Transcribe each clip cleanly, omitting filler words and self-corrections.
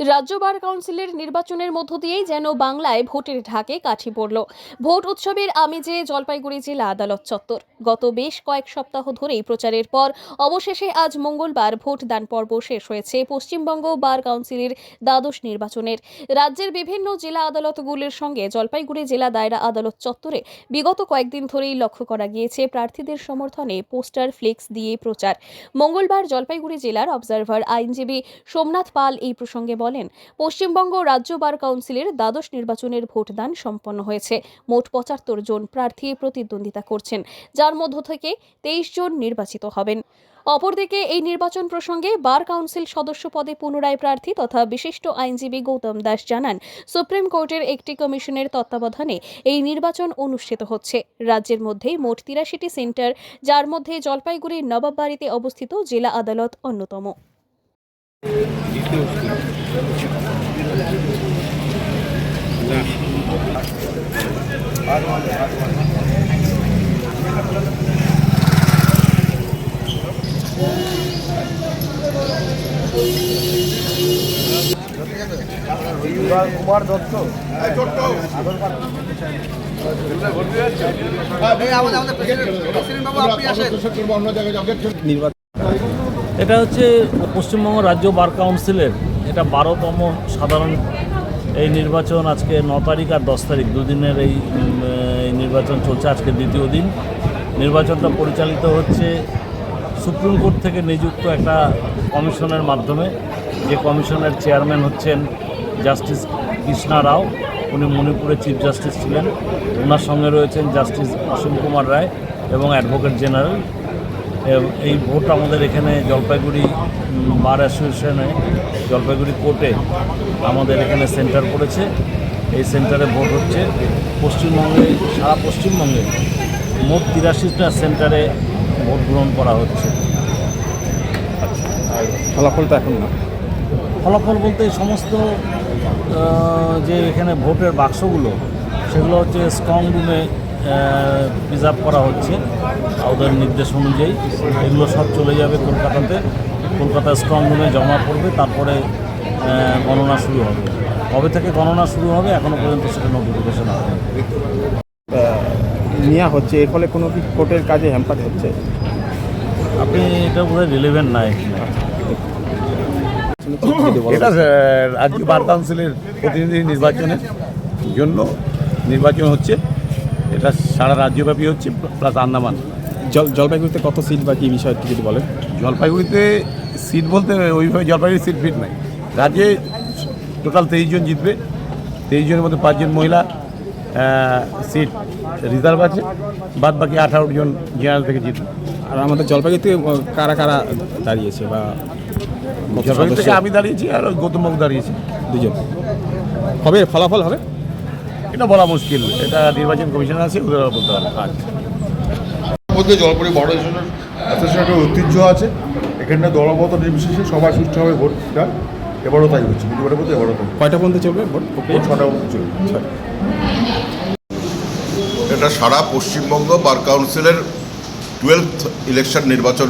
রাজ্য বার কাউন্সিলের নির্বাচনের মধ্য দিয়েই যেন বাংলায় ভোটের ঢাকে কাঠি পড়ল। ভোট উৎসবের আমেজে জলপাইগুড়ি জেলা আদালত চত্বর। গত বেশ কয়েক সপ্তাহ ধরেই প্রচারের পর অবশেষে আজ মঙ্গলবার ভোটদান পর্ব শেষ হয়েছে পশ্চিমবঙ্গ বার কাউন্সিলের দ্বাদশ নির্বাচনের। রাজ্যের বিভিন্ন জেলা আদালতগুলির সঙ্গে জলপাইগুড়ি জেলা দায়রা আদালত চত্বরে বিগত কয়েকদিন ধরেই লক্ষ্য করা গিয়েছে প্রার্থীদের সমর্থনে পোস্টার ফ্লেক্স দিয়ে প্রচার। মঙ্গলবার জলপাইগুড়ি জেলার অবজারভার আইনজীবী সোমনাথ পাল এই প্রসঙ্গে বলেন, পশ্চিমবঙ্গ রাজ্য বার কাউন্সিলের দ্বাদশ নির্বাচনের ভোটদান সম্পন্ন হয়েছে। মোট ৭৫ জন প্রার্থী প্রতিদ্বন্দ্বিতা করছেন, যার মধ্য থেকে ২৩ জন নির্বাচিত হবেন। অপরদিকে এই নির্বাচন প্রসঙ্গে বার কাউন্সিল সদস্য পদে পুনরায় প্রার্থী তথা বিশিষ্ট আইনজীবী গৌতম দাস জানান, সুপ্রিম কোর্টের একটি কমিশনের তত্ত্বাবধানে এই নির্বাচন অনুষ্ঠিত হচ্ছে। রাজ্যের মধ্যে মোট ৮৩টি সেন্টার, যার মধ্যে জলপাইগুড়ির নবাববাড়িতে অবস্থিত জেলা আদালত অন্যতম। কুমার দত্ত এটা হচ্ছে পশ্চিমবঙ্গ রাজ্য বার কাউন্সিলের এটা 12তম সাধারণ এই নির্বাচন। আজকে 9 তারিখ আর 10 তারিখ দুদিনের এই নির্বাচন চলছে। আজকে দ্বিতীয় দিন। নির্বাচনটা পরিচালিত হচ্ছে সুপ্রিম কোর্ট থেকে নিযুক্ত একটা কমিশনের মাধ্যমে। যে কমিশনের চেয়ারম্যান হচ্ছেন জাস্টিস কৃষ্ণা রাও, উনি মণিপুরের চিফ জাস্টিস ছিলেন। ওনার সঙ্গে রয়েছেন জাস্টিস অসীম কুমার রায় এবং অ্যাডভোকেট জেনারেল। এই ভোট আমাদের এখানে জলপাইগুড়ি বার অ্যাসোসিয়েশনে জলপাইগুড়ি কোর্টে আমাদের এখানে সেন্টার পড়েছে। এই সেন্টারে ভোট হচ্ছে। পশ্চিমবঙ্গে সারা পশ্চিমবঙ্গে মোট 83টা সেন্টারে ভোট গ্রহণ করা হচ্ছে। ফলাফল তো এখন না। ফলাফল বলতে সমস্ত যে এখানে ভোটের বাক্সগুলো সেগুলো হচ্ছে স্ট্রং রুমে প্রিজার্ভ করা হচ্ছে ওদের নির্দেশ অনুযায়ী। এগুলো সব চলে যাবে কলকাতাতে। কলকাতা স্ট্রং রুমে জমা পড়বে, তারপরে গণনা শুরু হবে। কবে থেকে গণনা শুরু হবে এখনও পর্যন্ত সেটা নোটিফিকেশন হবে নেওয়া হচ্ছে। এর ফলে কোনো কি কোর্টের কাজে হ্যাম্পার হচ্ছে? আপনি এটা বোধহয় রিলেভেন্ট নাই। এটা রাজ্য বার কাউন্সিলের প্রতিনিধি নির্বাচনের জন্য নির্বাচন হচ্ছে। এটা সারা রাজ্যব্যাপী হচ্ছে, প্লাস আন্দামান। জলপাইগুড়িতে কত সিট বা কী বিষয় যদি বলেন? জলপাইগুড়িতে সিট বলতে ওইভাবে জলপাইগুড়ি সিট ফিট নাই। রাজ্যে টোটাল 23 জন জিতবে। 23 জনের মধ্যে 5 জন মহিলা সিট রিজার্ভ আছে, বাদ বাকি 18 জন জেনারেল থেকে জিতবে। আর আমাদের জলপাইগুড়িতে কারা কারা দাঁড়িয়েছে বা জলপাইগুড়ি থেকে আমি দাঁড়িয়েছি আর গৌতমবাবু দাঁড়িয়েছি, 2 জন। কবে ফলাফল হবে এটা বলা মুশকিল। এটা নির্বাচন কমিশন আছে, ওদের বলতে পারে। মধ্যে জলপাইগুড়ি বড় অ্যাসোসিয়েশনের ঐতিহ্য আছে। এখানটা দলমত নির্বিশেষে সবাই সুষ্ঠুভাবে ভোটটা এবারও তাই হচ্ছে। বুধবারের মধ্যে এবারও তাই। কয়টা পর্যন্ত চলবে ভোট? 6টা পর্যন্ত চলবে। এটা সারা পশ্চিমবঙ্গ বার কাউন্সিলের 12th নির্বাচন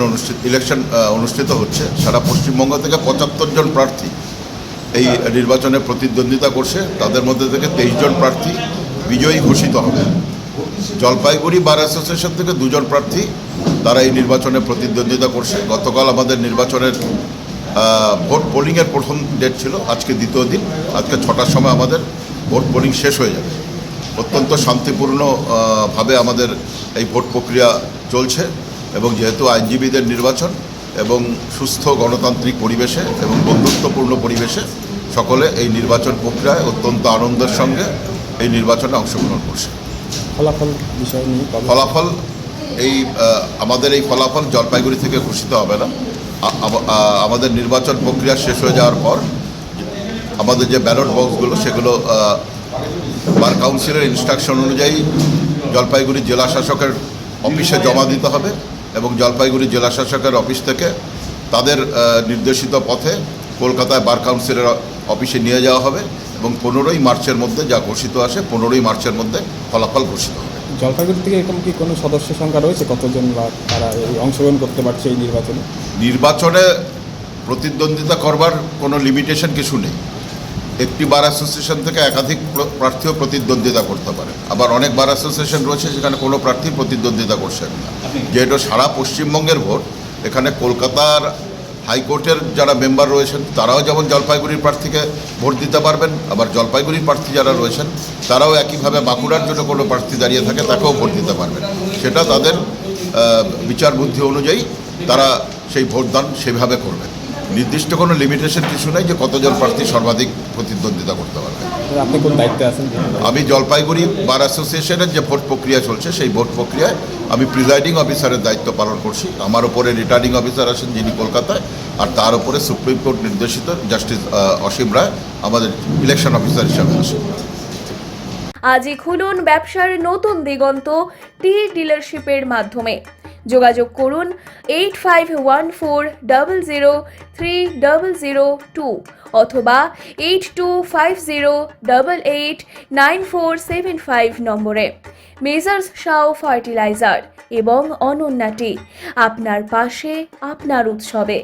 অনুষ্ঠিত হচ্ছে। সারা পশ্চিমবঙ্গ থেকে 75 জন প্রার্থী এই নির্বাচনে প্রতিদ্বন্দ্বিতা করছে। তাদের মধ্যে থেকে 23 জন প্রার্থী বিজয়ী ঘোষিত হবে। জলপাইগুড়ি বার অ্যাসোসিয়েশন থেকে 2 জন প্রার্থী তারা এই নির্বাচনে প্রতিদ্বন্দ্বিতা করছে। গতকাল আমাদের নির্বাচনের ভোট পোলিংয়ের প্রথম ডেট ছিল, আজকে দ্বিতীয় দিন। আজকে 6টার সময় আমাদের ভোট পোলিং শেষ হয়ে যাবে। অত্যন্ত শান্তিপূর্ণভাবে আমাদের এই ভোট প্রক্রিয়া চলছে এবং যেহেতু আইনজীবীদের নির্বাচন এবং সুস্থ গণতান্ত্রিক পরিবেশে এবং বন্ধুত্বপূর্ণ পরিবেশে সকলে এই নির্বাচন প্রক্রিয়ায় অত্যন্ত আনন্দের সঙ্গে এই নির্বাচনে অংশগ্রহণ করছে। ফলাফল বিষয় নিয়ে ফলাফল আমাদের এই ফলাফল জলপাইগুড়ি থেকে ঘোষিত হবে না। আমাদের নির্বাচন প্রক্রিয়া শেষ হয়ে যাওয়ার পর আমাদের যে ব্যালট বক্সগুলো সেগুলো বার কাউন্সিলের ইনস্ট্রাকশন অনুযায়ী জলপাইগুড়ি জেলা শাসকের অফিসে জমা দিতে হবে এবং জলপাইগুড়ি জেলা শাসকের অফিস থেকে তাদের নির্দেশিত পথে কলকাতায় বার কাউন্সিলের অফিসে নিয়ে যাওয়া হবে এবং 15ই মার্চের মধ্যে যা ঘোষিত আসে 15ই মার্চের মধ্যে ফলাফল ঘোষিত হবে। জলপাইগুড়ি থেকে এরকম কি কোনো সদস্য সংখ্যা রয়েছে? কতজন বা তারা অংশগ্রহণ করতে পারছে এই নির্বাচনে? নির্বাচনে প্রতিদ্বন্দ্বিতা করবার কোনো লিমিটেশন কিছু নেই। একটি বার অ্যাসোসিয়েশন থেকে একাধিক প্রার্থীও প্রতিদ্বন্দ্বিতা করতে পারে, আবার অনেক বার অ্যাসোসিয়েশন রয়েছে যেখানে কোনো প্রার্থী প্রতিদ্বন্দ্বিতা করছেন না। যেহেতু সারা পশ্চিমবঙ্গের ভোট, এখানে কলকাতার হাইকোর্টের যারা মেম্বার রয়েছেন তারাও যেমন জলপাইগুড়ির প্রার্থীকে ভোট দিতে পারবেন, আবার জলপাইগুড়ির প্রার্থী যারা রয়েছেন তারাও একইভাবে বাঁকুড়ার জন্য কোনো প্রার্থী দাঁড়িয়ে থাকে তাকেও ভোট দিতে পারবেন। সেটা তাদের বিচার বুদ্ধি অনুযায়ী তারা সেই ভোটদান সেভাবে করবেন। নির্দিষ্ট কোনো লিমিটেশন কিছু নেই যে কতজন প্রার্থী সর্বাধিক প্রতিদ্বন্দ্বিতা করতে পারবে। আপনি কোন দায়িত্বে আছেন? আমি জলপাইগুড়ি বার অ্যাসোসিয়েশনের যে ভোট প্রক্রিয়া চলছে সেই ভোট প্রক্রিয়ায় আমি প্রিজাইডিং অফিসারের দায়িত্ব পালন করছি। আমার উপরে রিটার্নিং অফিসার আছেন যিনি কলকাতায়, আর তার উপরে সুপ্রিম কোর্ট নির্দেশিত জাস্টিস অসীম রায় আমাদের ইলেকশন অফিসার হিসাবে আসেন। আজই খুলুন ব্যবসার নতুন দিগন্ত টি ডিলারশিপের মাধ্যমে। যোগাযোগ করুন 8514003002 অথবা 8250889475 নম্বরে। মেজার্স শাও ফার্টিলাইজার এবং অনন্যা টি, আপনার পাশে আপনার উৎসবে।